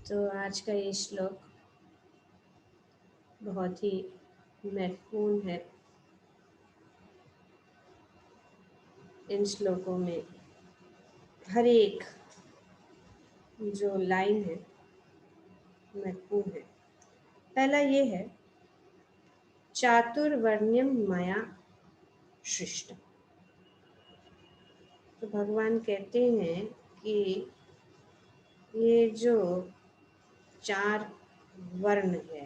तो आज का ये श्लोक बहुत ही महत्वपूर्ण है। इन श्लोकों में हर एक जो लाइन है महत्वपूर्ण है। पहला ये है, चातुर्वर्ण्यम मया सृष्टम। तो भगवान कहते हैं कि ये जो 4 वर्ण है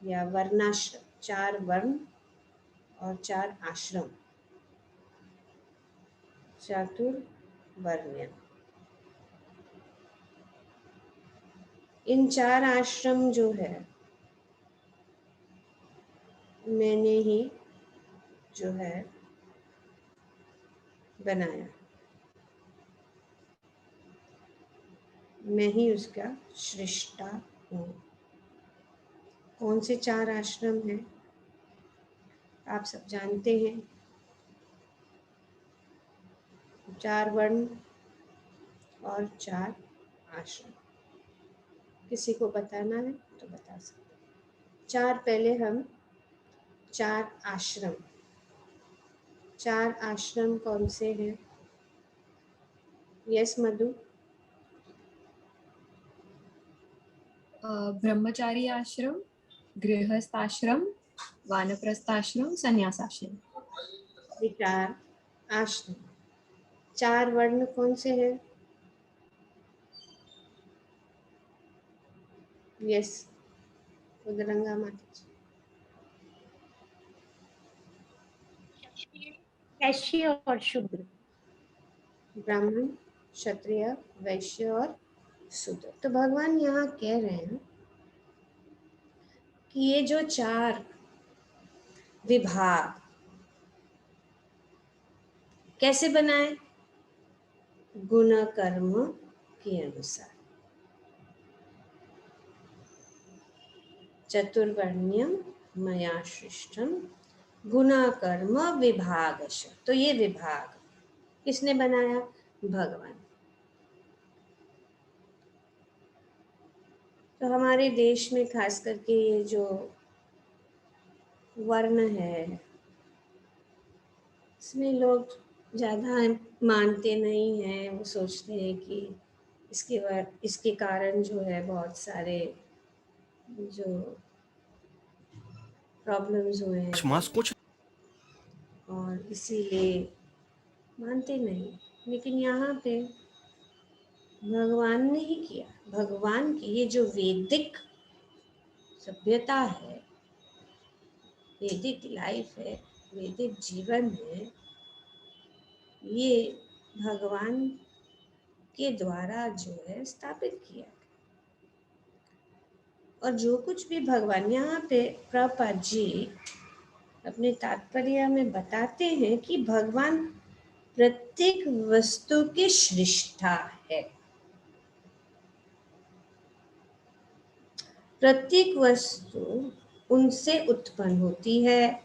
या वर्णाश्रम, 4 वर्ण और 4 आश्रम, चातुर्वर्ण्यम, इन 4 आश्रम जो है मैंने ही जो है बनाया, मैं ही उसका सृष्टा हूँ। कौन से 4 आश्रम हैं आप सब जानते हैं। 4 वर्ण और 4 आश्रम। किसी को बताना है तो बता सकते हैं। 4 पहले हम 4 आश्रम, 4 आश्रम कौन से हैं? यस मधु। ब्रह्मचारी आश्रम, गृहस्थ आश्रम, वानप्रस्थ आश्रम, संन्यास आश्रम। ये 4 आश्रम। 4 वर्ण कौन से हैं? यस उदरंगा माता जी। वैश्य और शूद्र। ब्राह्मण, क्षत्रिय, वैश्य और शूद्र। तो भगवान यहाँ कह रहे हैं कि ये जो 4 विभाग कैसे बनाए? गुण कर्म के अनुसार। चतुर्वर्ण्यम मया सृष्टम गुना कर्म विभागश। तो ये विभाग किसने बनाया? भगवान। तो हमारे देश में खास करके ये जो वर्ण है, इसमें लोग ज़्यादा मानते नहीं हैं। वो सोचते हैं कि इसके कारण जो है बहुत सारे जो प्रॉब्लम्स हुए हैं और इसीलिए मानते नहीं। लेकिन यहाँ पे भगवान ने ही किया। भगवान की ये जो वैदिक सभ्यता है, वैदिक लाइफ है, वैदिक जीवन है, ये भगवान के द्वारा जो है स्थापित किया। और जो कुछ भी भगवान, यहाँ पे प्रभुपाद जी अपने तात्पर्य में बताते हैं कि भगवान प्रत्येक वस्तु के सृष्टा है। प्रत्येक वस्तु उनसे उत्पन्न होती है,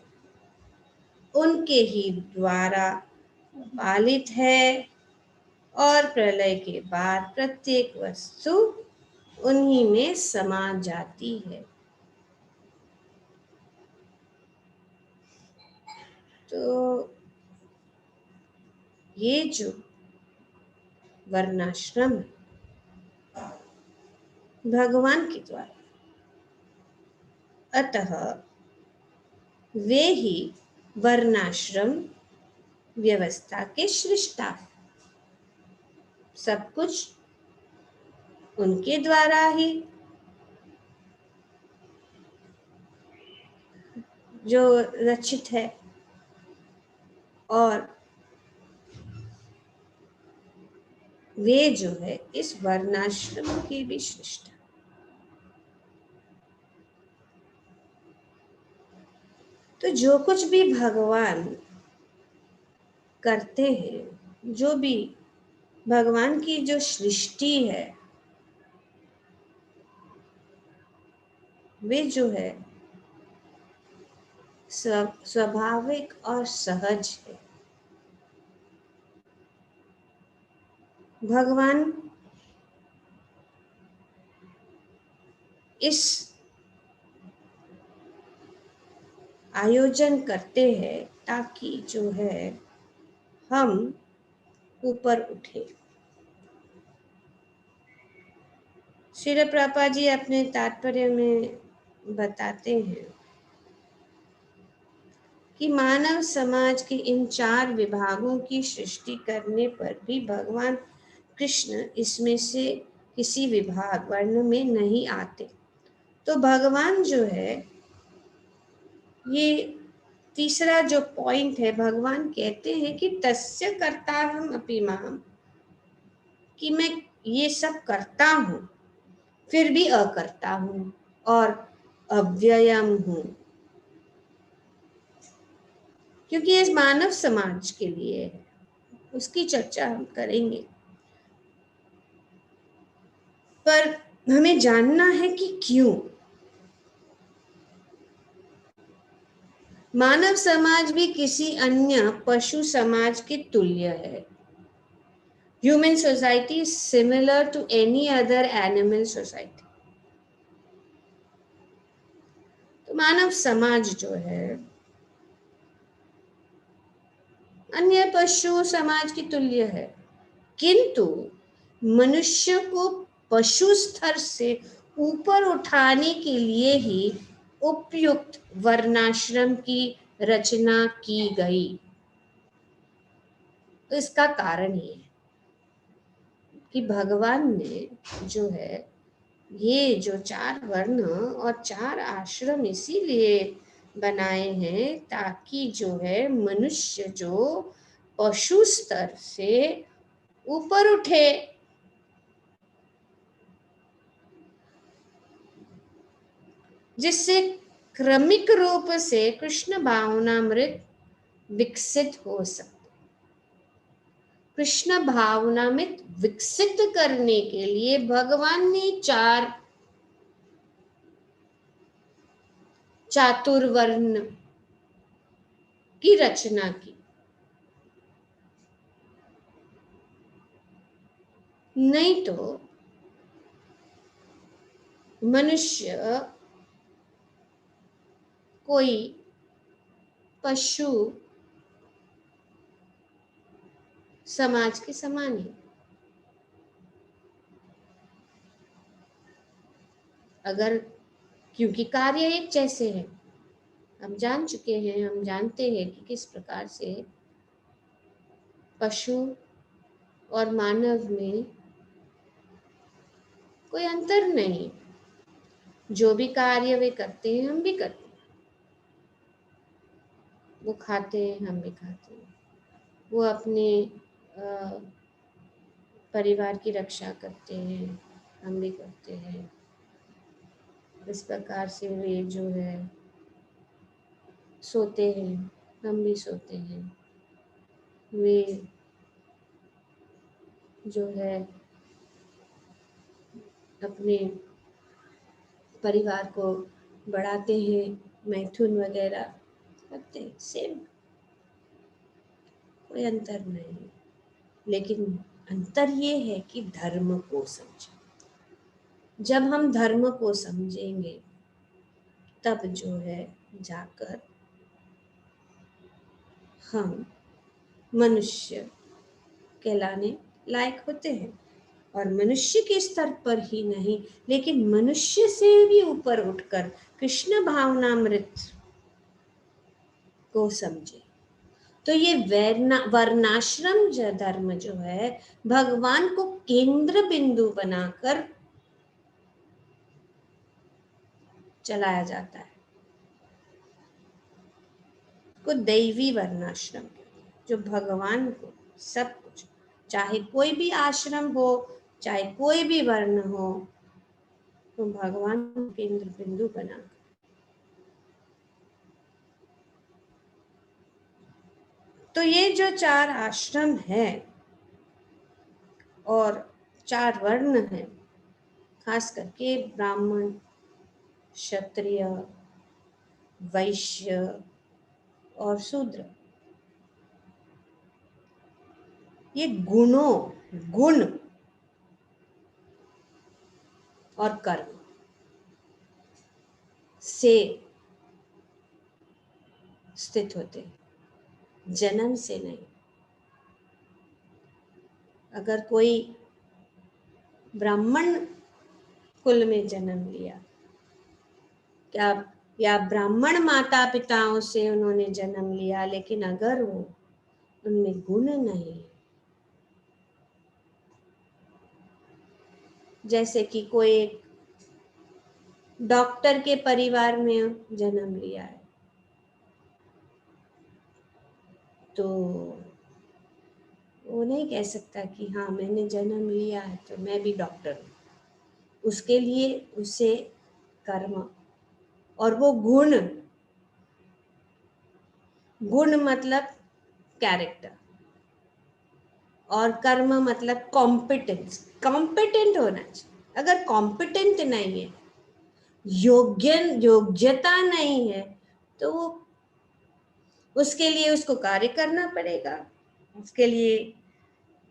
उनके ही द्वारा पालित है और प्रलय के बाद प्रत्येक वस्तु उन्हीं में समा जाती है। तो ये जो वर्णाश्रम भगवान के द्वारा, अतः वे ही वर्णाश्रम व्यवस्था के सृष्टा। सब कुछ उनके द्वारा ही जो रचित है और वे जो है इस वर्णाश्रम के भी सृष्टा। तो जो कुछ भी भगवान करते हैं, जो भी भगवान की जो सृष्टि है, वे जो है स्वाभाविक और सहज है। भगवान इस आयोजन करते हैं ताकि जो है हम ऊपर उठे। श्रील प्रभुपाद जी अपने तात्पर्य में बताते हैं कि मानव समाज के इन 4 विभागों की सृष्टि करने पर भी भगवान कृष्ण इसमें से किसी विभाग वर्ण में नहीं आते। तो भगवान जो है, ये तीसरा जो पॉइंट है, भगवान कहते हैं कि तस्य कर्ताहम अपि माम, कि मैं ये सब करता हूँ फिर भी अकर्ता हूँ और अव्ययम हूँ, क्योंकि ये मानव समाज के लिए है। उसकी चर्चा हम करेंगे, पर हमें जानना है कि क्यों मानव समाज भी किसी अन्य पशु समाज के तुल्य है। Human society is similar to any other animal society. तो मानव समाज जो है अन्य पशु समाज की तुल्य है, किंतु मनुष्य को पशु स्तर से ऊपर उठाने के लिए ही उपयुक्त वर्णाश्रम की रचना की गई। तो इसका कारण ये है कि भगवान ने जो है ये जो 4 वर्ण और 4 आश्रम इसीलिए बनाए हैं ताकि जो है मनुष्य जो पशु स्तर से ऊपर उठे। जिससे क्रमिक रूप से कृष्ण भावनामृत विकसित हो सके। कृष्ण भावनामृत विकसित करने के लिए भगवान ने 4 चातुर्वर्ण की रचना की। नहीं तो मनुष्य कोई पशु समाज के समान है। अगर क्योंकि कार्य एक जैसे हैं, हम जान चुके हैं, हम जानते हैं कि किस प्रकार से पशु और मानव में कोई अंतर नहीं। जो भी कार्य वे करते हैं हम भी करते हैं। वो खाते हैं हम भी खाते हैं। वो अपने परिवार की रक्षा करते हैं हम भी करते हैं। इस प्रकार से वे जो है सोते हैं हम भी सोते हैं। वे जो है अपने परिवार को बढ़ाते हैं, मैथुन वगैरह करते हैं, सेम, कोई अंतर नहीं। लेकिन अंतर ये है कि धर्म को समझें। जब हम धर्म को समझेंगे तब जो है जाकर हम मनुष्य कहलाने लायक होते हैं। और मनुष्य के स्तर पर ही नहीं, लेकिन मनुष्य से भी ऊपर उठकर कृष्ण भावनामृत को समझे। तो ये वर्णाश्रम धर्म जो है भगवान को केंद्र बिंदु बनाकर चलाया जाता है। को दैवी वर्णाश्रम, जो भगवान को सब कुछ, चाहे कोई भी आश्रम हो, चाहे कोई भी वर्ण हो, तो भगवान केंद्र बिंदु बना। तो ये जो 4 आश्रम है और 4 वर्ण है, खास करके ब्राह्मण, क्षत्रिय, वैश्य और शूद्र, ये गुण और कर्म, से स्थित होते हैं, जन्म से नहीं। अगर कोई ब्राह्मण कुल में जन्म लिया, क्या, या ब्राह्मण माता पिताओं से उन्होंने जन्म लिया, लेकिन अगर वो उनमें गुण नहीं, जैसे कि कोई एक डॉक्टर के परिवार में जन्म लिया है, तो वो नहीं कह सकता कि हाँ मैंने जन्म लिया है तो मैं भी डॉक्टर हूँ। उसके लिए उसे कर्म और वो गुण, गुण मतलब कैरेक्टर, और कर्म मतलब कॉम्पिटेंस, कॉम्पिटेंट होना चाहिए। अगर कॉम्पिटेंट नहीं है, योग्यता नहीं है, तो उसके लिए उसको कार्य करना पड़ेगा, उसके लिए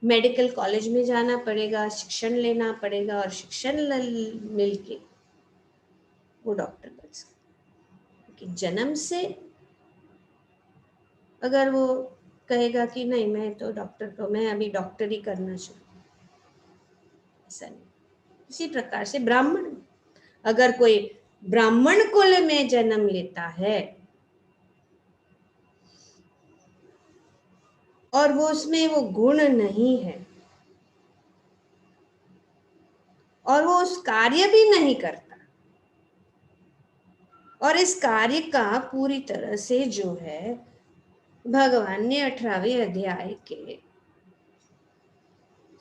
मेडिकल कॉलेज में जाना पड़ेगा, शिक्षण लेना पड़ेगा, और शिक्षण मिलके वो डॉक्टर बन सकता। कि जन्म से अगर वो कहेगा कि नहीं मैं तो डॉक्टर को, मैं अभी डॉक्टरी करना चाहूँ, ऐसा नहीं। इसी प्रकार से ब्राह्मण, अगर कोई ब्राह्मण कुल में जन्म लेता है और वो उसमें वो गुण नहीं है और वो उस कार्य भी नहीं करता, और इस कार्य का पूरी तरह से जो है भगवान ने 18वें अध्याय के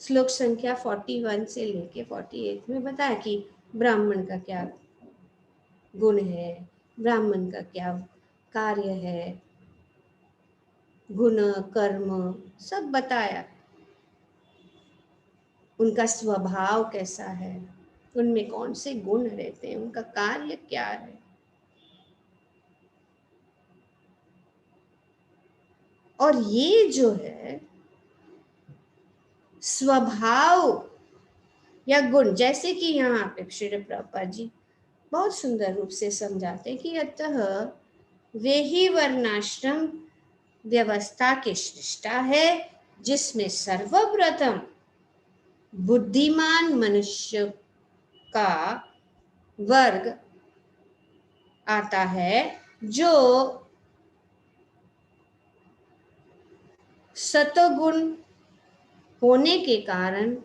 श्लोक संख्या 41 से लेके 48 में बताया कि ब्राह्मण का क्या गुण है, ब्राह्मण का क्या कार्य है, गुण कर्म सब बताया, उनका स्वभाव कैसा है, उनमें कौन से गुण रहते हैं, उनका कार्य क्या है। और ये जो है स्वभाव या गुण, जैसे कि यहाँ पे श्री प्रभुपाद जी बहुत सुंदर रूप से समझाते हैं कि अतः वे ही वर्णाश्रम व्यवस्था के सृष्टा है, जिसमें सर्वप्रथम बुद्धिमान मनुष्य का वर्ग आता है, जो सतोगुण होने के कारण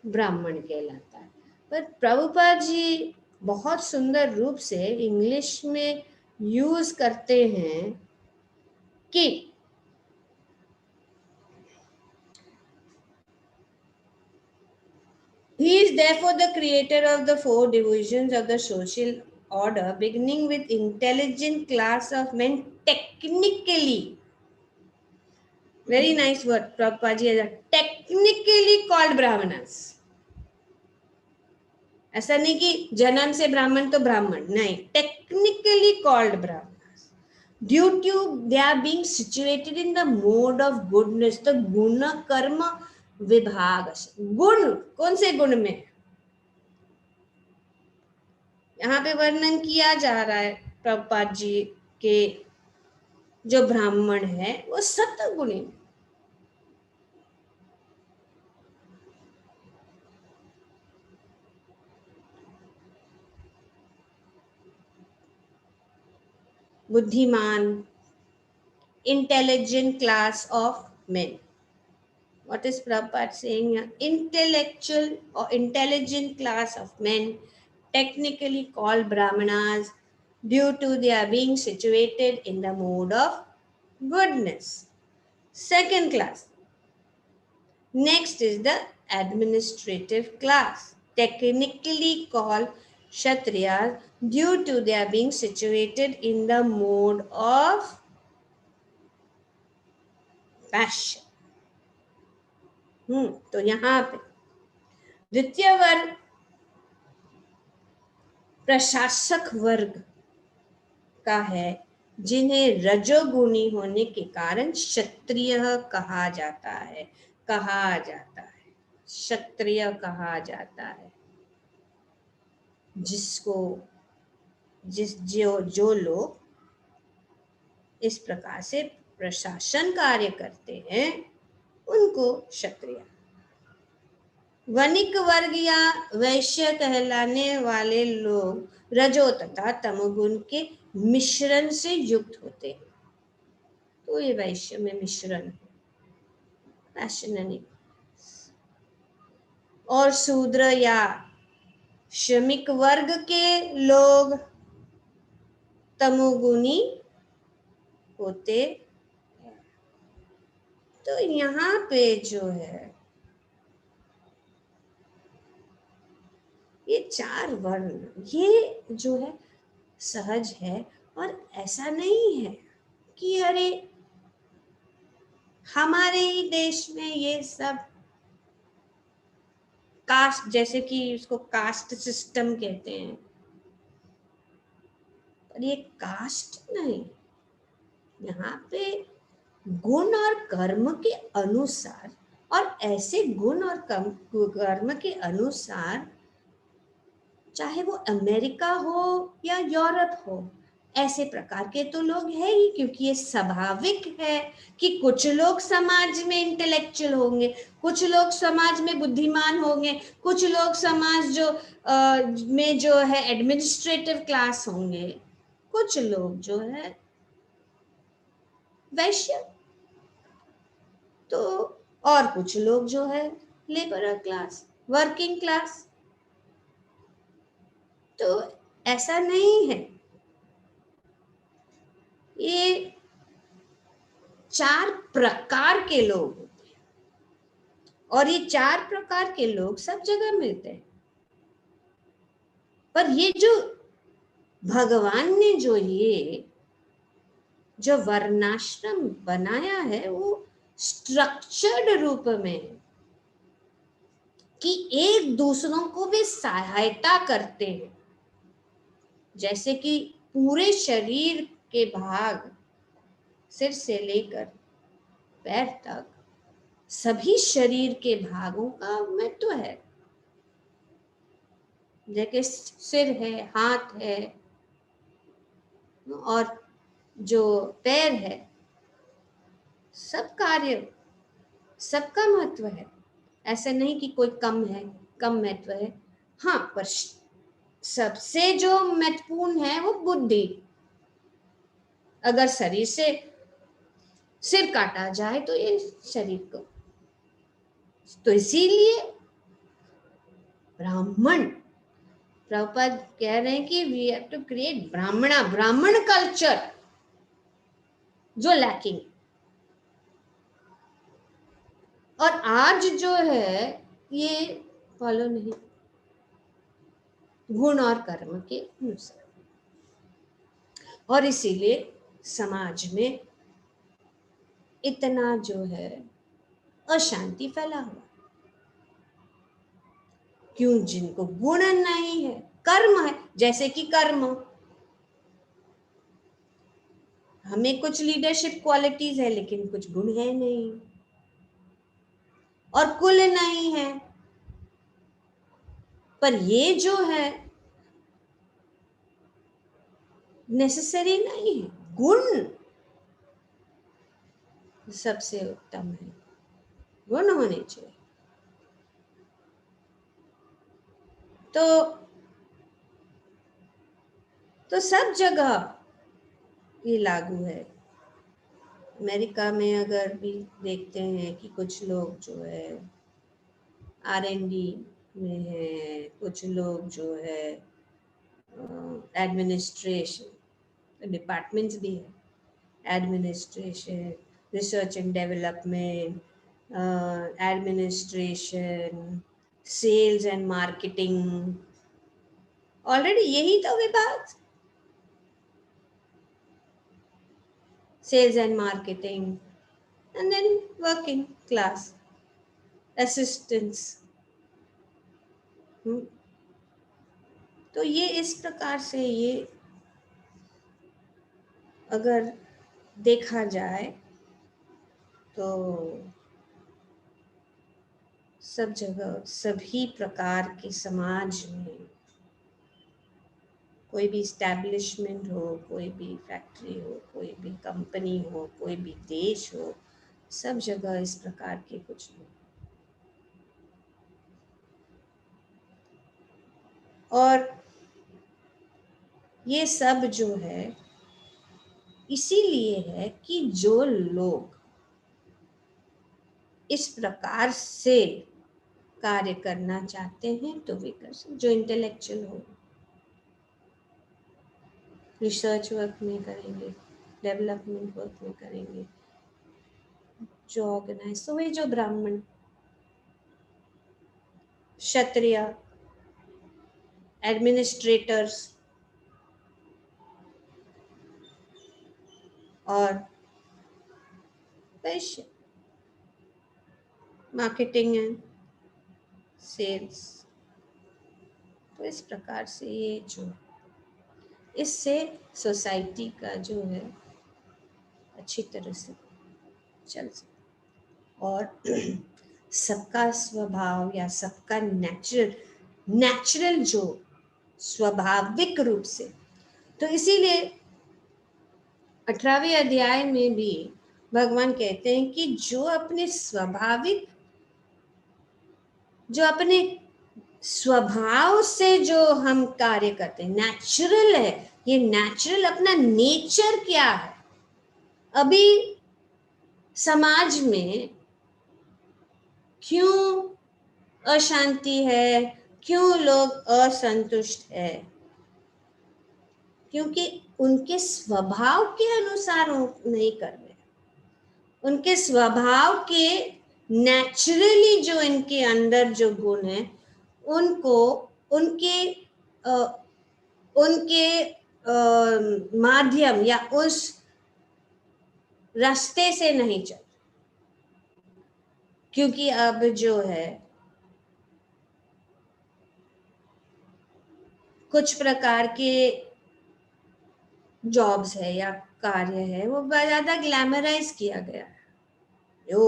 ब्राह्मण कहलाता है। पर प्रभुपाद जी बहुत सुंदर रूप से इंग्लिश में यूज करते हैं कि he is therefore the creator of the 4 divisions of the social order, beginning with intelligent class of men technically, very nice word Prabhupada ji has technically called brahmanas. ऐसा नहीं कि जन्म से ब्राह्मण तो ब्राह्मण नहीं, technically called Brahmin due to they are being situated in the mode of goodness, the guna karma विभाग। गुण कौन से गुण में यहाँ पे वर्णन किया जा रहा है प्रभुपाद जी के, जो ब्राह्मण है वो सतगुणी, बुद्धिमान, intelligent class of men. What is Prabhupada saying here? Intellectual or intelligent class of men, technically called Brahmanas, due to their being situated in the mode of goodness. Second class. Next is the administrative class, technically called Kshatriyas, due to their being situated in the mode of passion. तो यहाँ पे द्वितीय वर्ग प्रशासक वर्ग का है, जिन्हें रजोगुणी होने के कारण क्षत्रिय कहा जाता है, क्षत्रिय कहा जाता है, जिसको जो लोग इस प्रकार से प्रशासन कार्य करते हैं उनको क्षत्रिय। वणिक वर्ग या वैश्य कहलाने वाले लोग रजो तथा तमोगुण के मिश्रण से युक्त होते हैं। तो ये वैश्य में मिश्रण है, पैशननी। और शूद्र या श्रमिक वर्ग के लोग तमोगुणी होते हैं। तो यहाँ पे जो है ये 4 वर्ण, ये जो है सहज है। और ऐसा नहीं है कि अरे हमारे ही देश में ये सब कास्ट, जैसे कि उसको कास्ट सिस्टम कहते हैं, पर ये कास्ट नहीं। यहाँ पे गुण और कर्म के अनुसार, और ऐसे गुण और कर्म के अनुसार, चाहे वो अमेरिका हो या यूरोप हो, ऐसे प्रकार के तो लोग हैं ही, क्योंकि ये स्वाभाविक है कि कुछ लोग समाज में इंटेलेक्चुअल होंगे, कुछ लोग समाज में बुद्धिमान होंगे, कुछ लोग समाज में जो है एडमिनिस्ट्रेटिव क्लास होंगे, कुछ लोग जो है वैश्य, तो और कुछ लोग जो है लेबर क्लास, वर्किंग क्लास। तो ऐसा नहीं है, ये 4 प्रकार के लोग होते हैं और ये 4 प्रकार के लोग सब जगह मिलते हैं। पर ये जो भगवान ने जो वर्णाश्रम बनाया है वो स्ट्रक्चर्ड रूप में, कि एक दूसरों को भी सहायता करते हैं। जैसे कि पूरे शरीर के भाग, सिर से लेकर पैर तक, सभी शरीर के भागों का महत्व है। जैसे सिर है, हाथ है और जो पैर है, सब कार्य, सबका महत्व है। ऐसा नहीं कि कोई कम है, कम महत्व है। हाँ, पर सबसे जो महत्वपूर्ण है वो बुद्धि। अगर शरीर से सिर काटा जाए तो ये शरीर को, तो इसीलिए ब्राह्मण, प्रभुपाद कह रहे हैं कि वी हैव टू क्रिएट ब्राह्मण कल्चर, जो लैकिंग। और आज जो है ये फॉलो नहीं, गुण और कर्म के अनुसार, और इसीलिए समाज में इतना जो है अशांति फैला हुआ। क्यों? जिनको गुण नहीं है, कर्म है। जैसे कि कर्म, हमें कुछ लीडरशिप क्वालिटीज है लेकिन कुछ गुण है नहीं, और कुल नहीं है। पर ये जो है नेसेसरी नहीं है, गुण सबसे उत्तम है, गुण होने चाहिए। तो सब जगह ये लागू है। अमेरिका में अगर भी देखते हैं कि कुछ लोग जो है R&D में है, कुछ लोग जो है एडमिनिस्ट्रेशन डिपार्टमेंट्स भी है, administration, research and development, administration, sales and marketing, already यही तो विभाग, sales and marketing, and then working class assistants. तो ये इस प्रकार से, ये अगर देखा जाए तो सब जगह, सभी प्रकार के समाज में कोई भी इस्टेब्लिशमेंट हो, कोई भी फैक्ट्री हो, कोई भी कंपनी हो, कोई भी देश हो, सब जगह इस प्रकार के कुछ लोग। और ये सब जो है इसीलिए है कि जो लोग इस प्रकार से कार्य करना चाहते हैं तो वे कर सकते, जो इंटेलेक्चुअल हो, रिसर्च वर्क में करेंगे, डेवलपमेंट वर्क में करेंगे, जो ऑर्गेनाइज, तो वे जो ब्राह्मण, क्षत्रिय, एडमिनिस्ट्रेटर्स और वैश्य, मार्केटिंग एंड सेल्स, तो इस प्रकार से ये जो, इससे सोसाइटी का जो है अच्छी तरह से चल सकता। और सबका स्वभाव या सबका नेचुरल जो स्वाभाविक रूप से, तो इसीलिए 18वें अध्याय में भी भगवान कहते हैं कि जो अपने स्वाभाविक, जो अपने स्वभाव से जो हम कार्य करते हैं, नेचुरल है, ये नेचुरल अपना नेचर क्या है। अभी समाज में क्यों अशांति है, क्यों लोग असंतुष्ट है, क्योंकि उनके स्वभाव के अनुसार नहीं कर रहे, उनके स्वभाव के नेचुरली जो इनके अंदर जो गुण है उनको उनके माध्यम या उस रास्ते से नहीं चल, क्योंकि अब जो है कुछ प्रकार के जॉब्स है या कार्य है वो ज्यादा ग्लैमराइज किया गया है। Oh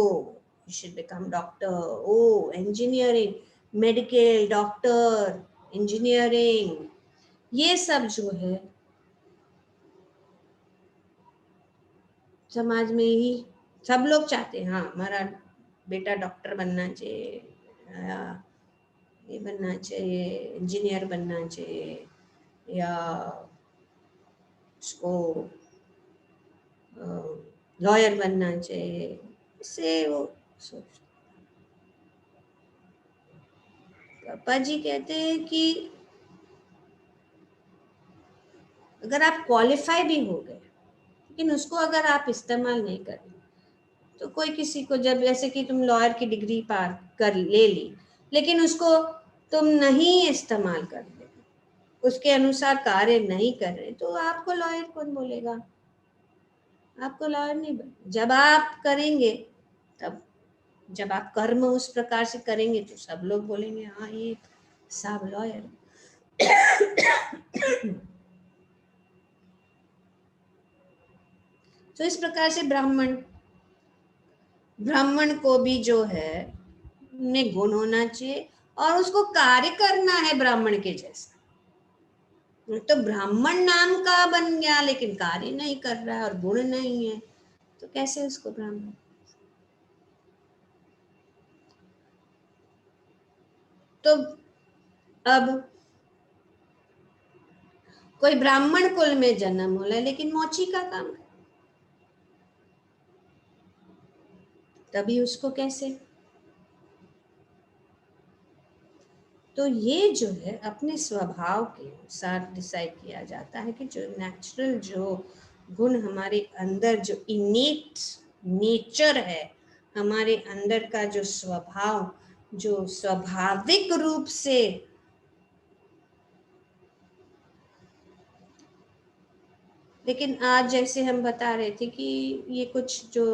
you should become doctor, oh engineering, medical, doctor, engineering, ये सब जो है समाज में ही सब लोग चाहते हैं, हाँ हमारा बेटा डॉक्टर बनना चाहिए, ये बनना चाहिए, इंजीनियर बनना चाहिए, या उसको लॉयर बनना चाहिए, इससे वो सोच। पापा जी कहते हैं कि अगर आप क्वालिफाई भी हो गए लेकिन उसको अगर आप इस्तेमाल नहीं करें तो कोई किसी को, जब जैसे कि तुम लॉयर की डिग्री पार कर ले ली लेकिन उसको तुम नहीं इस्तेमाल कर रहे, उसके अनुसार कार्य नहीं कर रहे, तो आपको लॉयर कौन बोलेगा? आपको लॉयर नहीं बने। जब आप करेंगे, तब जब आप कर्म उस प्रकार से करेंगे तो सब लोग बोलेंगे हाँ ये साहब लॉयर। तो इस प्रकार से ब्राह्मण को भी जो है में गुण होना चाहिए और उसको कार्य करना है ब्राह्मण के जैसा। तो ब्राह्मण नाम का बन गया लेकिन कार्य नहीं कर रहा है और गुण नहीं है, तो कैसे उसको ब्राह्मण? तो अब कोई ब्राह्मण कुल में जन्म हो लेकिन मोची का काम है, तभी उसको कैसे? तो ये जो है अपने स्वभाव के अनुसार डिसाइड किया जाता है कि जो नेचुरल जो गुण हमारे अंदर, जो इनेट नेचर है, हमारे अंदर का जो स्वभाव, जो स्वाभाविक रूप से लेकिन आज जैसे हम बता रहे थे कि ये कुछ जो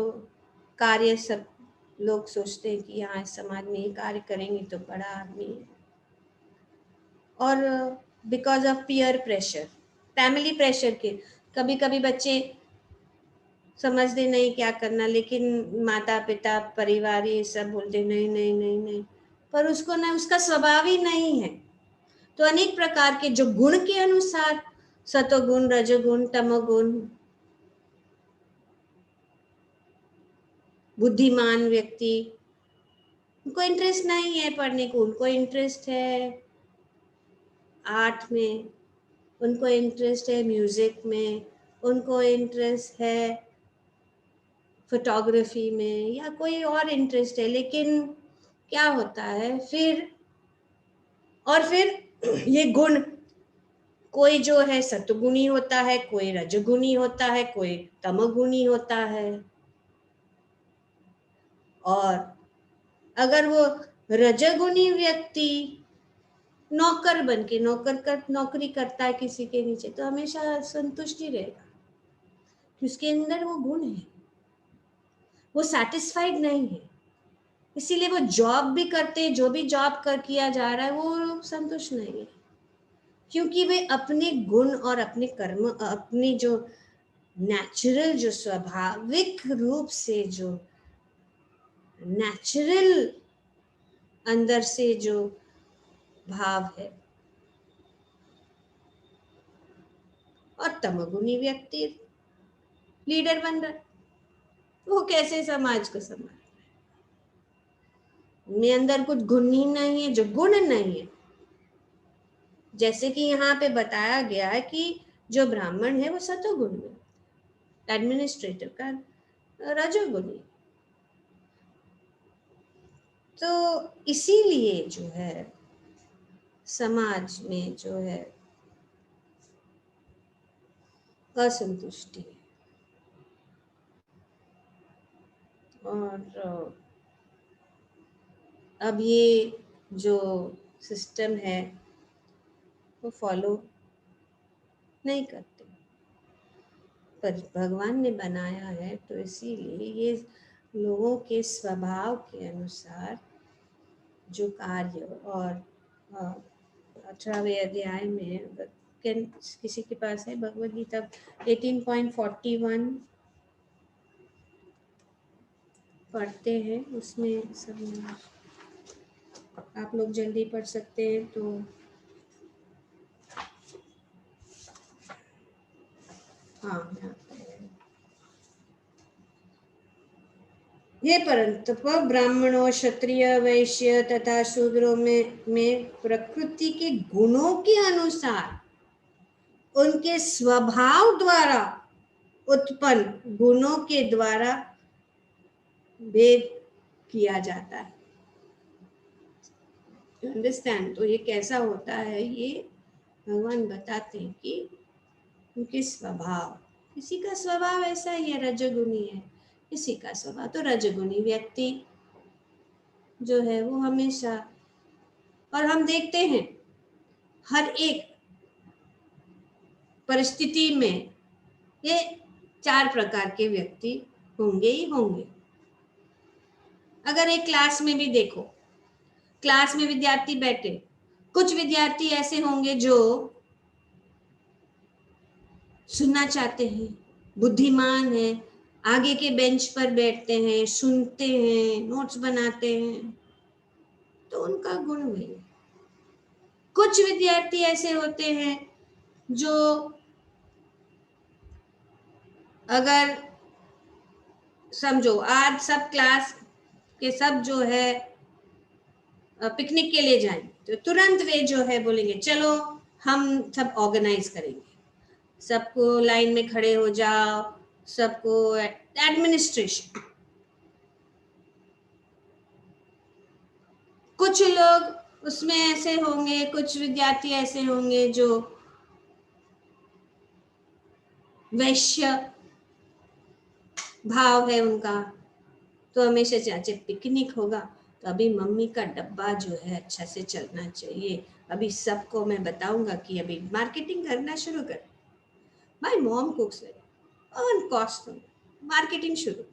कार्य सब लोग सोचते हैं कि हाँ समाज में ये कार्य करेंगे तो बड़ा आदमी है, और because of peer pressure, family pressure के, कभी कभी बच्चे समझते नहीं क्या करना, लेकिन माता पिता परिवार ये सब बोलते नहीं नहीं नहीं नहीं, पर उसको ना, उसका स्वभाव ही नहीं है। तो अनेक प्रकार के जो गुण के अनुसार सतोगुण, रजोगुण, तमोगुण, बुद्धिमान व्यक्ति, उनको इंटरेस्ट नहीं है पढ़ने को, उनको इंटरेस्ट है आर्ट में, उनको इंटरेस्ट है म्यूजिक में, उनको इंटरेस्ट है फोटोग्राफी में, या कोई और इंटरेस्ट है। लेकिन क्या होता है फिर, और फिर ये गुण, कोई जो है सतुगुणी होता है, कोई रजोगुणी होता है, कोई तमोगुणी होता है। और अगर वो रजोगुणी व्यक्ति नौकर बन के नौकरी करता है किसी के नीचे, तो हमेशा संतुष्टि रहेगा, उसके अंदर वो गुण है, वो सैटिस्फाइड नहीं है, इसीलिए वो जॉब भी करते, जो भी जॉब कर किया जा रहा है वो संतुष्ट नहीं है, क्योंकि वे अपने गुण और अपने कर्म, अपनी जो नेचुरल, जो स्वाभाविक रूप से जो नेचुरल अंदर से जो भाव है। और तमोगुणी व्यक्ति लीडर बन रहा है, वो कैसे समाज को संभाल, उनके अंदर कुछ गुण ही नहीं है, जो गुण नहीं है। जैसे कि यहाँ पे बताया गया है कि जो ब्राह्मण है वो सतोगुण में, एडमिनिस्ट्रेटर का रजोगुणी। तो इसीलिए जो है समाज में जो है असंतुष्टि है। और अब ये जो सिस्टम है वो फॉलो नहीं करते, पर भगवान ने बनाया है, तो इसीलिए ये लोगों के स्वभाव के अनुसार जो कार्य। और 18वें अध्याय में किसी के पास है भगवद गीता 18.41 पढ़ते हैं, उसमें सब आप लोग जल्दी पढ़ सकते हैं तो। हाँ, ये परंतु ब्राह्मणों, क्षत्रिय, वैश्य तथा शूद्रों में प्रकृति के गुणों के अनुसार उनके स्वभाव द्वारा उत्पन्न गुणों के द्वारा भेद किया जाता है। अंडरस्टैंड? तो ये कैसा होता है, ये भगवान बताते हैं कि उनके स्वभाव, किसी का स्वभाव ऐसा ही है, रजोगुणी है, किसी का स्वभाव तो रजोगुणी व्यक्ति जो है वो हमेशा, और हम देखते हैं हर एक परिस्थिति में ये 4 प्रकार के व्यक्ति होंगे ही होंगे। अगर एक क्लास में भी देखो, क्लास में विद्यार्थी बैठे, कुछ विद्यार्थी ऐसे होंगे जो सुनना चाहते हैं, बुद्धिमान है, आगे के बेंच पर बैठते हैं, सुनते हैं, नोट्स बनाते हैं, तो उनका गुण वही है। कुछ विद्यार्थी ऐसे होते हैं जो अगर समझो आज सब क्लास के सब जो है पिकनिक के लिए जाएं, तो तुरंत वे जो है बोलेंगे चलो हम सब ऑर्गेनाइज करेंगे, सबको लाइन में खड़े हो जाओ, सबको एडमिनिस्ट्रेशन। कुछ लोग उसमें ऐसे होंगे, कुछ विद्यार्थी ऐसे होंगे जो वैश्य भाव है उनका, तो हमेशा चाचे पिकनिक होगा तो अभी मम्मी का डब्बा जो है अच्छा से चलना चाहिए, अभी सबको मैं बताऊंगा कि अभी मार्केटिंग करना शुरू कर, my mom कुक्स on cost, marketing शुरू।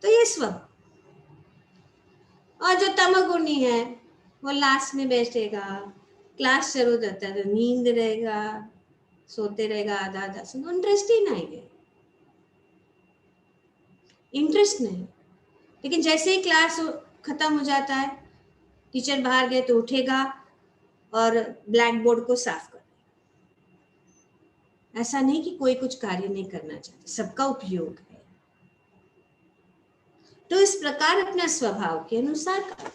तो ये स्वभाव। और जो तमोगुणी है वो लास्ट में बैठेगा, क्लास शुरू होता है तो नींद रहेगा, सोते रहेगा आधा आधा, इंटरेस्ट ही नहीं है, इंटरेस्ट नहीं। लेकिन जैसे ही क्लास खत्म हो जाता है, टीचर बाहर गए तो उठेगा और ब्लैक बोर्ड को साफ कर, ऐसा नहीं कि कोई कुछ कार्य नहीं करना चाहता, सबका उपयोग है। तो इस प्रकार अपना स्वभाव के अनुसार कार्य।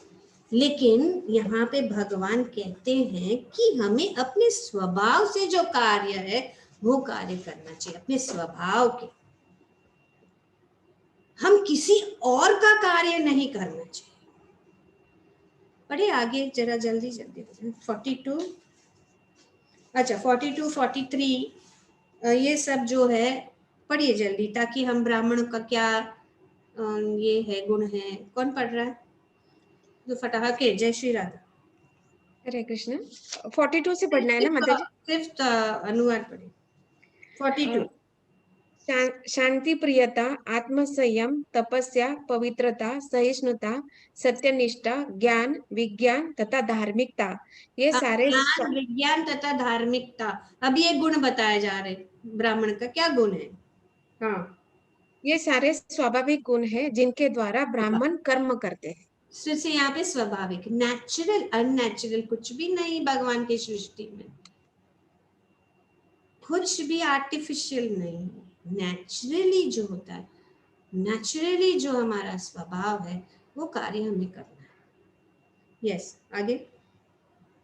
लेकिन यहाँ पे भगवान कहते हैं कि हमें अपने स्वभाव से जो कार्य है वो कार्य करना चाहिए, अपने स्वभाव के। हम किसी और का कार्य नहीं करना चाहिए। पढ़े आगे जरा, जल्दी जल्दी 42, अच्छा 42, 43 ये सब जो है पढ़िए जल्दी, ताकि हम ब्राह्मण का क्या ये है गुण है। कौन पढ़ रहा है? जो फटाहा के जय श्री राधा। हरे कृष्ण। 42 से पढ़ना है ना माता जी? सिर्फ अनुवाद पढ़े 42। शांति, प्रियता, आत्मसंयम, तपस्या, पवित्रता, सहिष्णुता, सत्यनिष्ठा, ज्ञान, विज्ञान तथा धार्मिकता, ये सारे ज्ञान, विज्ञान तथा धार्मिकता। अब ये गुण बताए जा रहे ब्राह्मण का क्या गुण है। हाँ, ये सारे स्वाभाविक गुण हैं जिनके द्वारा ब्राह्मण कर्म करते हैं। फिर से यहाँ पे स्वाभाविक, नेचुरल, अननेचुरल कुछ भी नहीं भगवान की सृष्टि में, कुछ भी आर्टिफिशियल नहीं। नेचुरली जो होता है, नेचुरली जो हमारा स्वभाव है वो कार्य हमें करना है। यस, आगे।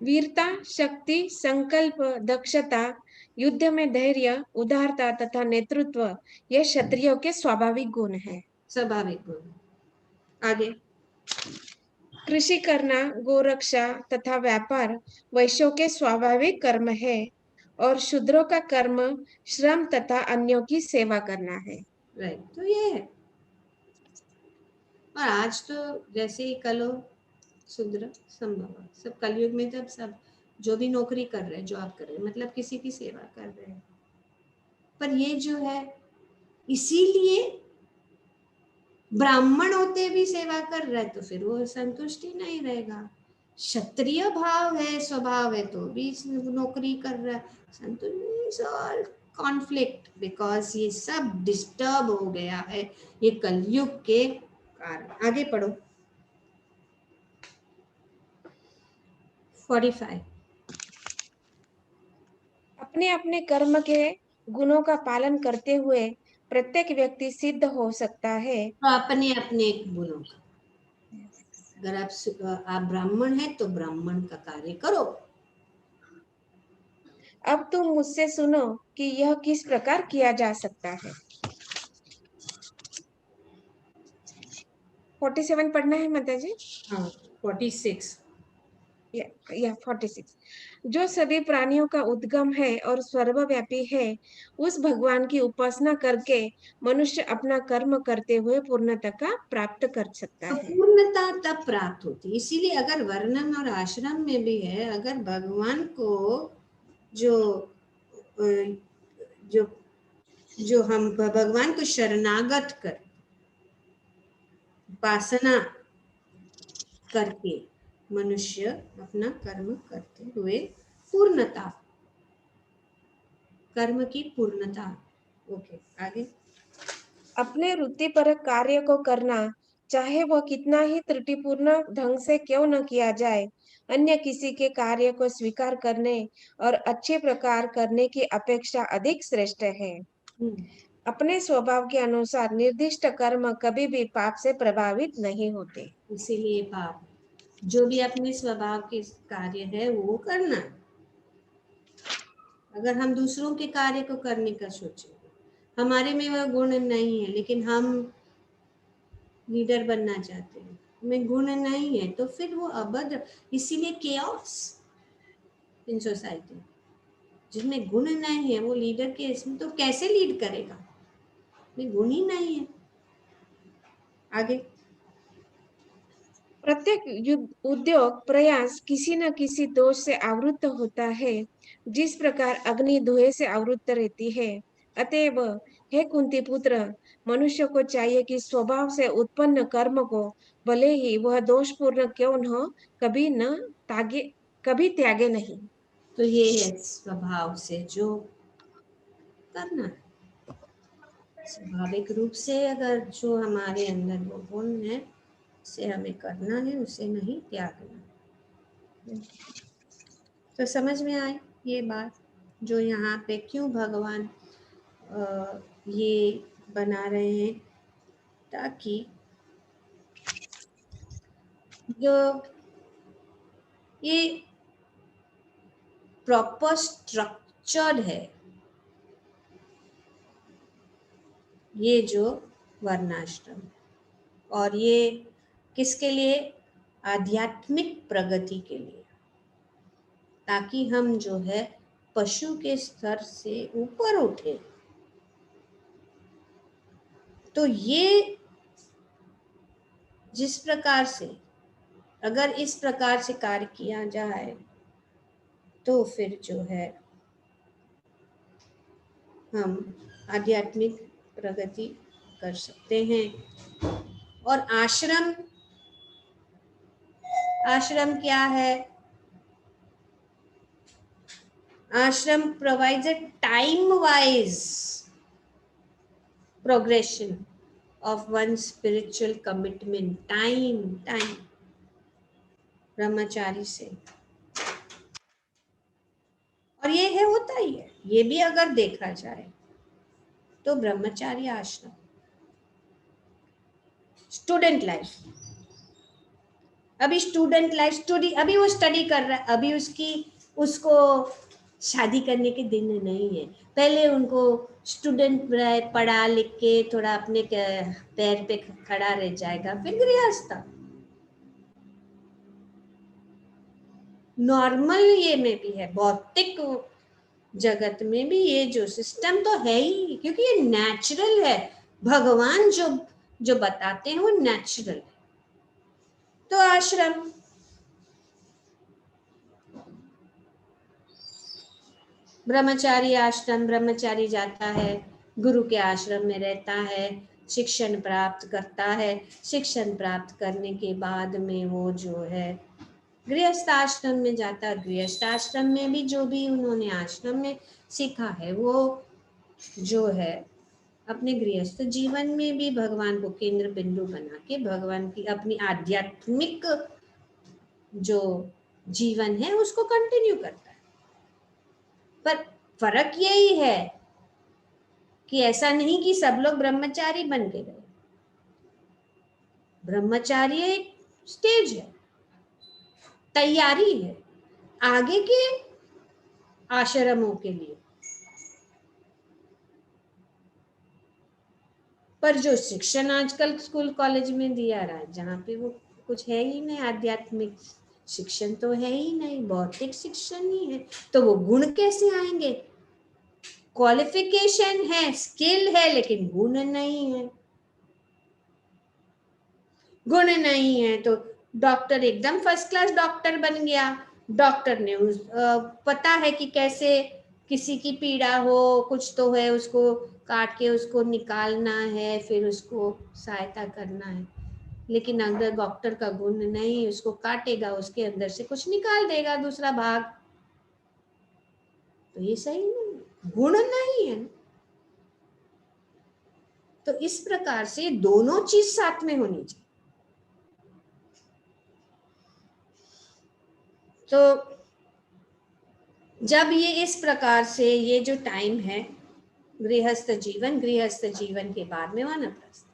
वीरता, शक्ति, संकल्प, दक्षता, युद्ध में धैर्य, उदारता तथा नेतृत्व, ये क्षत्रियों के स्वाभाविक गुण हैं। स्वाभाविक गुण। आगे। कृषि करना, गोरक्षा तथा व्यापार वैश्यों के स्वाभाविक कर्म है और शूद्रों का कर्म श्रम तथा अन्यों की सेवा करना है। राइट, तो ये है। और आज तो जैसे ही कलो शूद्र संभव, सब कलयुग में जब सब जो भी नौकरी कर रहे हैं, जॉब कर रहे हैं, मतलब किसी की सेवा कर रहे हैं। पर ये जो है, इसीलिए ब्राह्मण होते भी सेवा कर रहे हैं तो फिर वो संतुष्टि नहीं रहेगा। क्षत्रिय भाव है, स्वभाव है, तो भी नौकरी कर रहा है, संतुष्टि, कॉन्फ्लिक्ट, बिकॉज ये सब डिस्टर्ब हो गया है ये कलयुग के कारण। आगे पढ़ो 45। अपने अपने कर्म के गुणों का पालन करते हुए प्रत्येक व्यक्ति सिद्ध हो सकता है। तो अपने अपने गुणों का, अगर आप ब्राह्मण हैं तो ब्राह्मण का कार्य करो। अब तुम मुझसे सुनो कि यह किस प्रकार किया जा सकता है। 47 पढ़ना है माता जी? हाँ, 46 या 46। जो सभी प्राणियों का उद्गम है और सर्वव्यापी है, उस भगवान की उपासना करके मनुष्य अपना कर्म करते हुए पूर्णता का प्राप्त कर सकता तो है। पूर्णता तब प्राप्त होती है। इसीलिए अगर वर्णन और आश्रम में भी है, अगर भगवान को जो जो जो हम भगवान को शरणागत कर उपासना करके मनुष्य अपना कर्म करते हुए पूर्णता, कर्म की पूर्णता। ओके, आगे। अपने रुचिपरक कार्य को करना, चाहे वह कितना ही त्रुटिपूर्ण ढंग से क्यों न किया जाए, अन्य किसी के कार्य को स्वीकार करने और अच्छे प्रकार करने की अपेक्षा अधिक श्रेष्ठ है। अपने स्वभाव के अनुसार निर्दिष्ट कर्म कभी भी पाप से प्रभावित नहीं होते। इसीलिए पाप, जो भी अपने स्वभाव के कार्य है वो करना। अगर हम दूसरों के कार्य को करने का सोचें, हमारे में वह गुण नहीं है, लेकिन हम लीडर बनना चाहते हैं, में गुण नहीं है, तो फिर वो अभद्र। इसीलिए केओस इन सोसाइटी, जिसमें गुण नहीं है वो लीडर के इसमें तो कैसे लीड करेगा, में गुण ही नहीं है। आगे। प्रत्येक उद्योग प्रयास किसी न किसी दोष से आवृत्त होता है, जिस प्रकार अग्नि धुएं से आवृत्त रहती है। अतएव हे कुंती पुत्र, मनुष्य को चाहिए कि स्वभाव से उत्पन्न कर्म को भले ही वह दोषपूर्ण क्यों न हो, कभी त्यागे नहीं। तो ये है स्वभाव से जो करना है, स्वाभाविक रूप से अगर जो हमारे अंदर वो गुण है उसे हमें करना है, उसे नहीं त्यागना। तो समझ में आए ये बात। जो यहाँ पे क्यों भगवान ये बना रहे हैं, ताकि जो ये प्रॉपर स्ट्रक्चर्ड है, ये जो वर्णाश्रम, और ये किसके लिए? आध्यात्मिक प्रगति के लिए, ताकि हम जो है पशु के स्तर से ऊपर उठे। तो ये जिस प्रकार से, अगर इस प्रकार से कार्य किया जाए तो फिर जो है हम आध्यात्मिक प्रगति कर सकते हैं। और आश्रम, आश्रम क्या है? आश्रम provides a time wise progression of one's spiritual commitment, time ब्रह्मचारी से। और ये है, होता ही है, ये भी अगर देखा जाए तो ब्रह्मचारी आश्रम, स्टूडेंट लाइफ, अभी स्टूडेंट लाइफ, अभी वो स्टडी कर रहा है, अभी उसको शादी करने के दिन नहीं है। पहले उनको स्टूडेंट पढ़ा लिख के थोड़ा अपने पैर पे खड़ा रह जाएगा, फिर गृहस्थ। नॉर्मल ये में भी है, भौतिक जगत में भी ये जो सिस्टम तो है ही, क्योंकि ये नेचुरल है। भगवान जो बताते हैं वो नेचुरल है। तो आश्रम, ब्रह्मचारी आश्रम, ब्रह्मचारी जाता है, गुरु के आश्रम में रहता है, शिक्षण प्राप्त करता है। शिक्षण प्राप्त करने के बाद में वो जो है गृहस्थ आश्रम में जाता है। गृहस्थ आश्रम में भी जो भी उन्होंने आश्रम में सीखा है, वो जो है अपने गृहस्थ जीवन में भी भगवान को केंद्र बिंदु बना के भगवान की अपनी आध्यात्मिक जो जीवन है उसको कंटिन्यू करता है। पर फर्क यही है कि ऐसा नहीं कि सब लोग ब्रह्मचारी बन के गए। ब्रह्मचारी एक स्टेज है, तैयारी है आगे के आश्रमों के लिए। पर जो शिक्षण आजकल स्कूल कॉलेज में दिया रहा है, जहाँ पे वो कुछ है ही नहीं, आध्यात्मिक शिक्षण तो है ही नहीं, भौतिक शिक्षण ही है, तो वो गुण कैसे आएंगे? क्वालिफिकेशन है, स्किल है, लेकिन गुण नहीं है। गुण नहीं है तो डॉक्टर एकदम फर्स्ट क्लास डॉक्टर बन गया। डॉक्टर ने पता है कि कैसे किसी की पीड़ा हो, कुछ तो है, उसको काट के उसको निकालना है, फिर उसको सहायता करना है। लेकिन अगर डॉक्टर का गुण नहीं, उसको काटेगा, उसके अंदर से कुछ निकाल देगा दूसरा भाग, तो ये सही नहीं, गुण नहीं है। तो इस प्रकार से दोनों चीज साथ में होनी चाहिए। तो जब ये इस प्रकार से ये जो टाइम है गृहस्थ जीवन के बाद में वानप्रस्थ,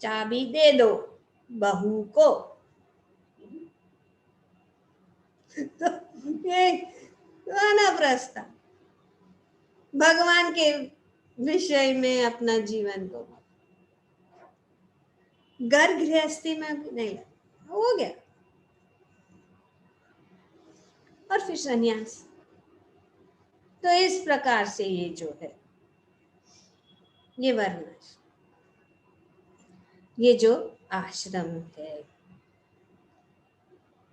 चाबी दे दो बहू को। तो ये वानप्रस्थ भगवान के विषय में अपना जीवन को, घर गृहस्थी में नहीं हो गया, और फिर संन्यास। तो इस प्रकार से ये जो है ये वर्ण, ये जो आश्रम है,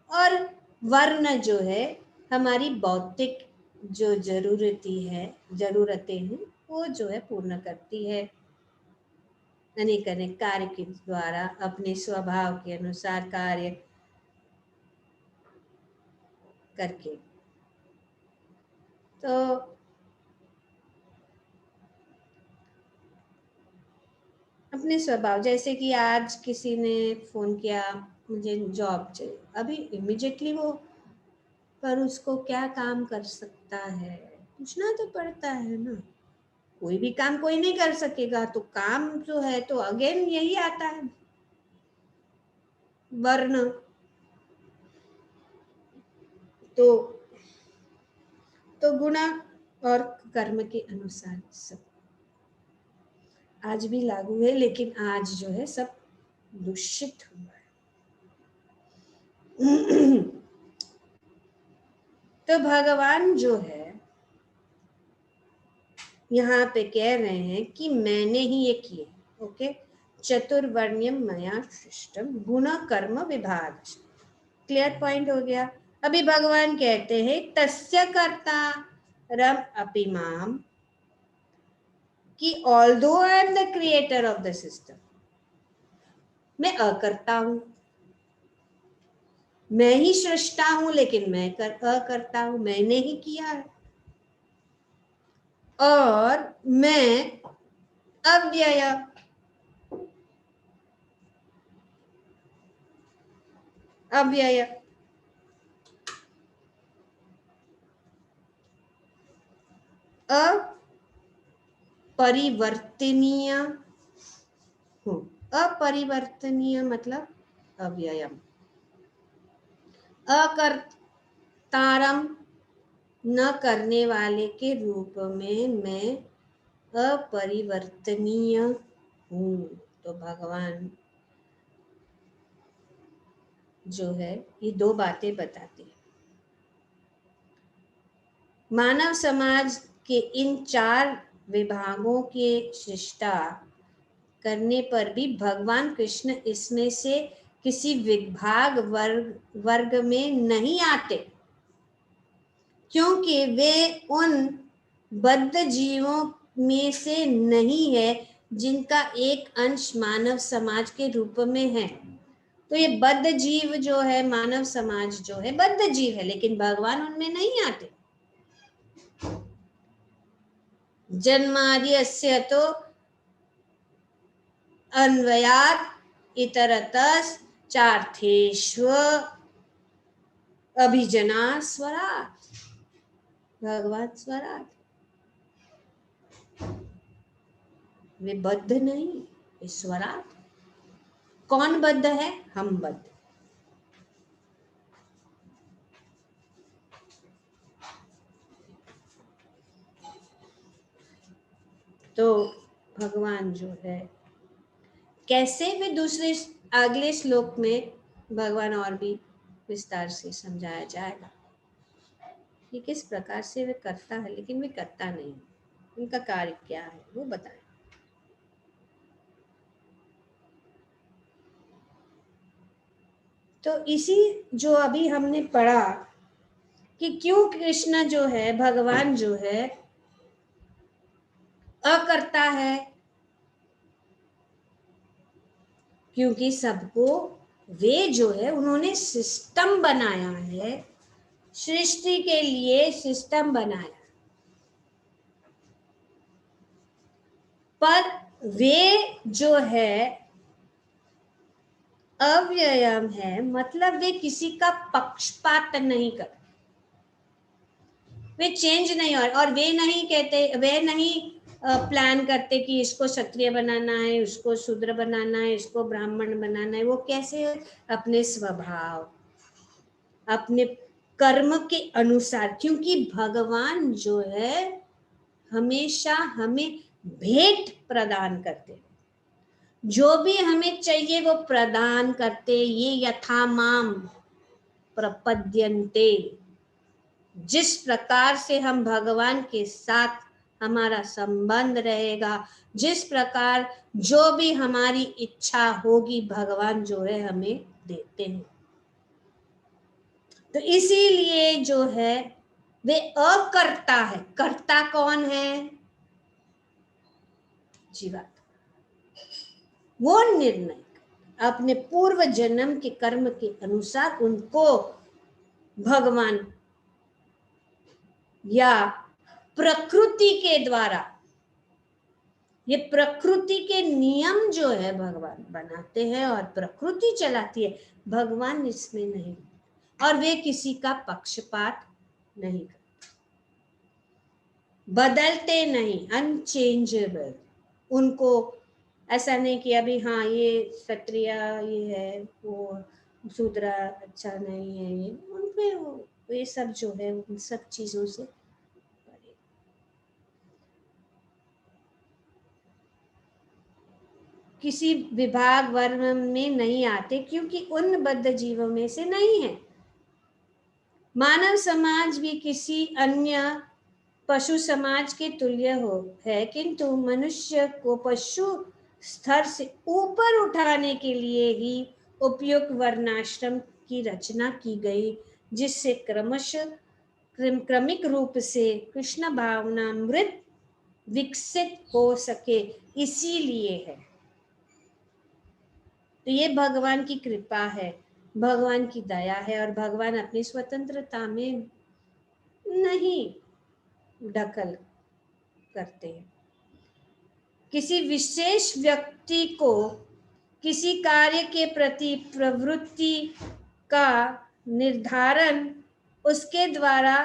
और वर्ण जो है हमारी भौतिक जो जरूरतें हैं वो जो है पूर्ण करती है, अनेक अनेक कार्य के द्वारा अपने स्वभाव के अनुसार कार्य करके। तो अपने स्वभाव, जैसे कि आज किसी ने फोन किया मुझे जॉब चाहिए, अभी इमिडिएटली वो पर उसको क्या काम कर सकता है, पूछना तो पड़ता है ना। कोई भी काम कोई नहीं कर सकेगा, तो काम जो है तो अगेन यही आता है, वर्ण। तो गुणा और कर्म के अनुसार सब आज भी लागू है, लेकिन आज जो है सब दूषित हुआ है। तो भगवान जो है यहाँ पे कह रहे हैं कि मैंने ही ये किए। ओके, चतुर्वर्ण्यम मया सृष्टम गुण कर्म विभाग। क्लियर पॉइंट हो गया। अभी भगवान कहते हैं तस्य कर्ता रम अपि माम, कि although I am the creator of the system, मैं अकर्ता हूं, मैं ही सृष्टा हूं, लेकिन मैं अकर्ता हूं, मैंने ही किया है। और मैं अव्यय, अव्यय अपरिवर्तनीय हूं। अपरिवर्तनीय मतलब अव्ययम, अकर्तारम न करने वाले के रूप में मैं अपरिवर्तनीय हूं। तो भगवान जो है ये दो बातें बताते हैं। मानव समाज के इन 4 विभागों के सृष्टा करने पर भी भगवान कृष्ण इसमें से किसी विभाग वर्ग में नहीं आते, क्योंकि वे उन बद्ध जीवों में से नहीं है जिनका एक अंश मानव समाज के रूप में है। तो ये बद्ध जीव जो है, मानव समाज जो है बद्ध जीव है, लेकिन भगवान उनमें नहीं आते। जन्माद्यस्य तो अन्वयात् इतरतस् चार्थेष्व अभिजना स्वराट। भगवान स्वराट, वे बद्ध नहीं, वे स्वराट। कौन बद्ध है? हम बद्ध। तो भगवान जो है कैसे, वे दूसरे अगले श्लोक में भगवान और भी विस्तार से समझाया जाएगा कि किस प्रकार से वे करता है, लेकिन वे करता नहीं, उनका कार्य क्या है वो बताएं। तो इसी जो अभी हमने पढ़ा कि क्यों कृष्ण जो है, भगवान जो है अकर्ता है, क्योंकि सबको वे जो है उन्होंने सिस्टम बनाया है, सृष्टि के लिए सिस्टम बनाया, पर वे जो है अव्ययम है, मतलब वे किसी का पक्षपात नहीं करते, वे चेंज नहीं और वे नहीं कहते, वे नहीं प्लान करते कि इसको क्षत्रिय बनाना है, उसको शूद्र बनाना है, इसको ब्राह्मण बनाना है। वो कैसे? अपने स्वभाव, अपने कर्म के अनुसार, क्योंकि भगवान जो है हमेशा हमें भेंट प्रदान करते, जो भी हमें चाहिए वो प्रदान करते। ये यथा माम प्रपद्यन्ते, जिस प्रकार से हम भगवान के साथ हमारा संबंध रहेगा, जिस प्रकार जो भी हमारी इच्छा होगी, भगवान जो है हमें देते हैं। तो इसीलिए जो है वे अकर्ता है। कर्ता कौन है? जीवात्मा। वो निर्णय अपने पूर्व जन्म के कर्म के अनुसार उनको भगवान या प्रकृति के द्वारा, ये प्रकृति के नियम जो है भगवान बनाते हैं और प्रकृति चलाती है, भगवान इसमें नहीं। और वे किसी का पक्षपात नहीं करते, बदलते नहीं, अनचेंजेबल। उनको ऐसा नहीं कि अभी हाँ ये क्षत्रिय ये है, वो शूद्र अच्छा नहीं है, ये उनपे ये सब जो है उन सब चीजों से परे। किसी विभाग वर्ग में नहीं आते क्योंकि उन बद्ध जीवों में से नहीं है। मानव समाज भी किसी अन्य पशु समाज के तुल्य है, किंतु मनुष्य को पशु स्तर से ऊपर उठाने के लिए ही उपयुक्त वर्णाश्रम की रचना की गई, जिससे क्रमिक रूप से कृष्ण भावनामृत विकसित हो सके, इसीलिए है। तो ये भगवान की कृपा है, भगवान की दया है, और भगवान अपनी स्वतंत्रता में नहीं दखल करते हैं। किसी विशेष व्यक्ति को किसी कार्य के प्रति प्रवृत्ति का निर्धारण उसके द्वारा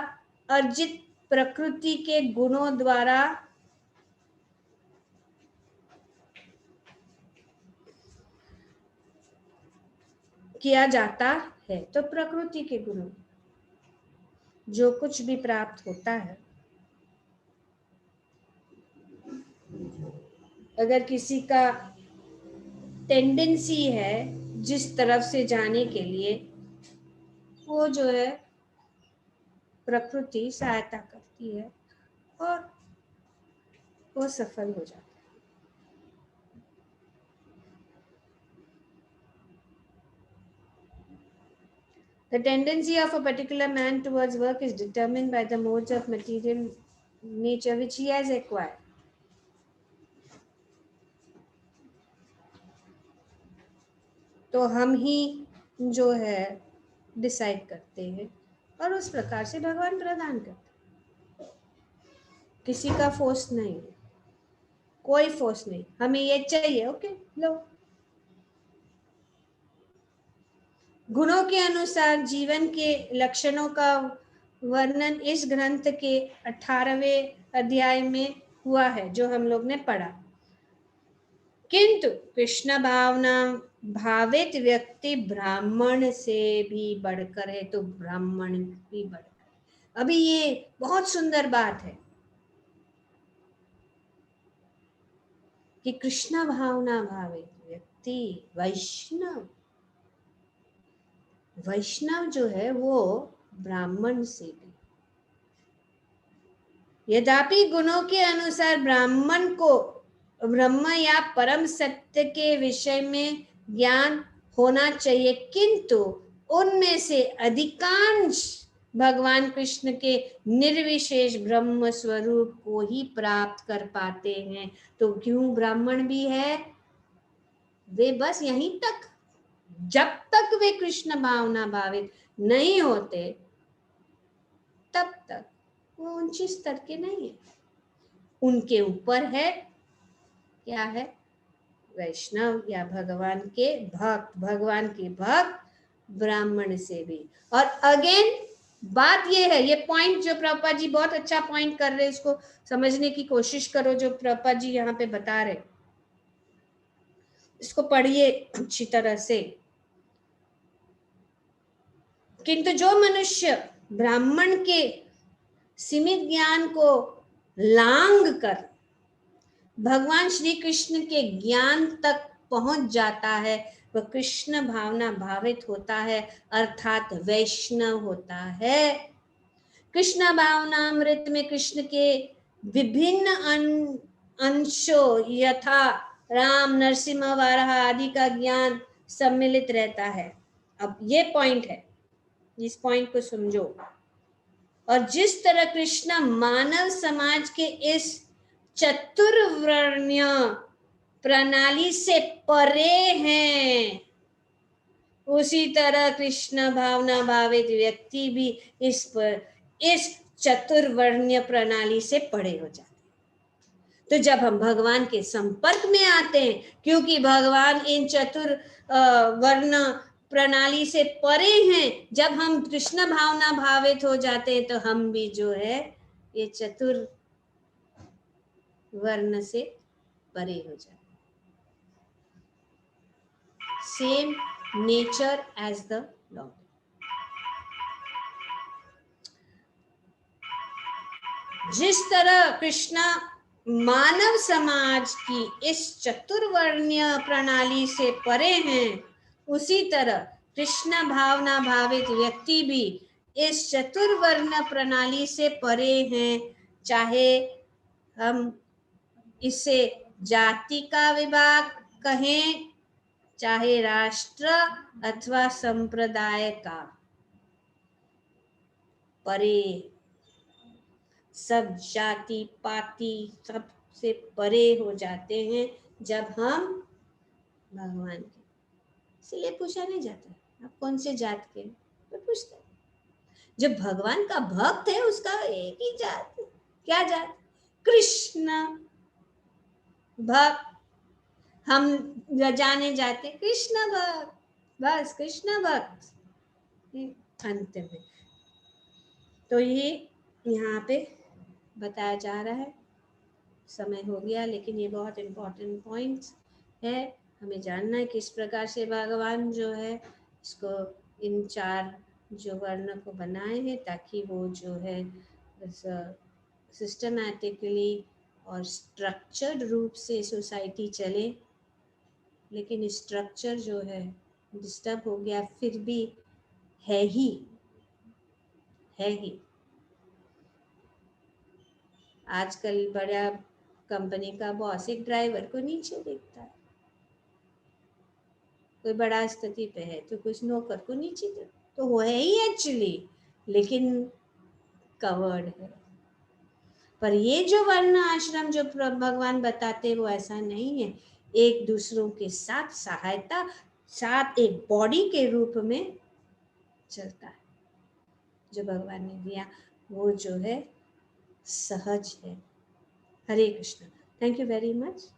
अर्जित प्रकृति के गुणों द्वारा किया जाता है। तो प्रकृति के गुणों, जो कुछ भी प्राप्त होता है, अगर किसी का टेंडेंसी है जिस तरफ से जाने के लिए, वो जो है प्रकृति सहायता करती है और वो सफल हो जाता है। The tendency of a particular man towards work is determined by the modes of material nature which he has acquired. तो हम ही जो है डिसाइड करते हैं और उस प्रकार से भगवान प्रदान करते हैं। किसी का फोर्स नहीं है, कोई फोर्स नहीं, हमें ये चाहिए, ओके लो। गुणों के अनुसार जीवन के लक्षणों का वर्णन इस ग्रंथ के 18वें अध्याय में हुआ है, जो हम लोग ने पढ़ा। किंतु कृष्ण भावना भावित व्यक्ति ब्राह्मण से भी बढ़कर है, तो ब्राह्मण भी बढ़कर। अभी ये बहुत सुंदर बात है कि कृष्ण भावना भावित व्यक्ति वैष्णव जो है वो ब्राह्मण से भी। यद्यपि गुणों के अनुसार ब्राह्मण को ब्रह्म या परम सत्य के विषय में ज्ञान होना चाहिए, किंतु उनमें से अधिकांश भगवान कृष्ण के निर्विशेष ब्रह्म स्वरूप को ही प्राप्त कर पाते हैं। तो क्यों ब्राह्मण भी है, वे बस यहीं तक, जब तक वे कृष्ण भावना भावित नहीं होते तब तक वो ऊंची स्तर के नहीं है। उनके ऊपर है क्या है, वैष्णव या भगवान के भक्त ब्राह्मण से भी। और अगेन बात ये है, ये पॉइंट जो प्रभुपाद जी बहुत अच्छा पॉइंट कर रहे हैं, इसको समझने की कोशिश करो जो प्रभुपाद जी यहाँ पे बता रहे, इसको पढ़िए अच्छी तरह से। किंतु जो मनुष्य ब्राह्मण के सीमित ज्ञान को लांघ कर भगवान श्री कृष्ण के ज्ञान तक पहुंच जाता है, वह कृष्ण भावना भावित होता है, अर्थात वैष्णव होता है। कृष्ण भावनामृत में कृष्ण के विभिन्न अंशों यथा राम, नरसिंह, वाराह आदि का ज्ञान सम्मिलित रहता है। अब ये पॉइंट है, इस पॉइंट को समझो। और जिस तरह कृष्ण मानव समाज के इस चतुर्वर्ण्य प्रणाली से परे हैं, उसी तरह कृष्ण भावना भावित व्यक्ति भी इस चतुर्वर्ण्य प्रणाली से परे हो जाते हैं। तो जब हम भगवान के संपर्क में आते हैं, क्योंकि भगवान इन चतुर वर्ण प्रणाली से परे हैं। जब हम कृष्ण भावना भावित हो जाते हैं तो हम भी जो है ये चतुर वर्ण से परे हो जाते। Same nature as the lord. जिस तरह कृष्ण मानव समाज की इस चतुर्वर्णीय प्रणाली से परे हैं, उसी तरह कृष्ण भावना भावित व्यक्ति भी इस चतुर्वर्ण प्रणाली से परे हैं। चाहे हम इसे जाति का विभाग कहें, चाहे राष्ट्र अथवा संप्रदाय का, परे, सब जाति पाति सब से परे हो जाते हैं जब हम भगवान के। इसलिए पूछा नहीं जाता आप कौन से जात के, तो पूछते जब भगवान का भक्त है उसका एक ही जात, क्या जात? कृष्ण भक्त। हम जाने जाते कृष्ण भक्त, बस कृष्ण भक्त अंत में। तो ये यहाँ पे बताया जा रहा है। समय हो गया, लेकिन ये बहुत इम्पोर्टेंट पॉइंट्स है, हमें जानना है किस प्रकार से भगवान जो है इसको इन 4 जो वर्ण को बनाए हैं, ताकि वो जो है सिस्टमैटिकली और स्ट्रक्चर्ड रूप से सोसाइटी चले। लेकिन स्ट्रक्चर जो है डिस्टर्ब हो गया, फिर भी है ही। आजकल बड़ा कंपनी का बॉस एक ड्राइवर को नीचे देखता है, कोई बड़ा स्थिति पे है तो कुछ नौकर को नीचे देखता, तो वो है ही एक्चुअली, लेकिन कवर्ड है। पर ये जो वर्ण आश्रम जो भगवान बताते वो ऐसा नहीं है, एक दूसरों के साथ सहायता, साथ एक बॉडी के रूप में चलता है। जो भगवान ने दिया वो जो है सहज है। Hare Krishna. Thank you very much.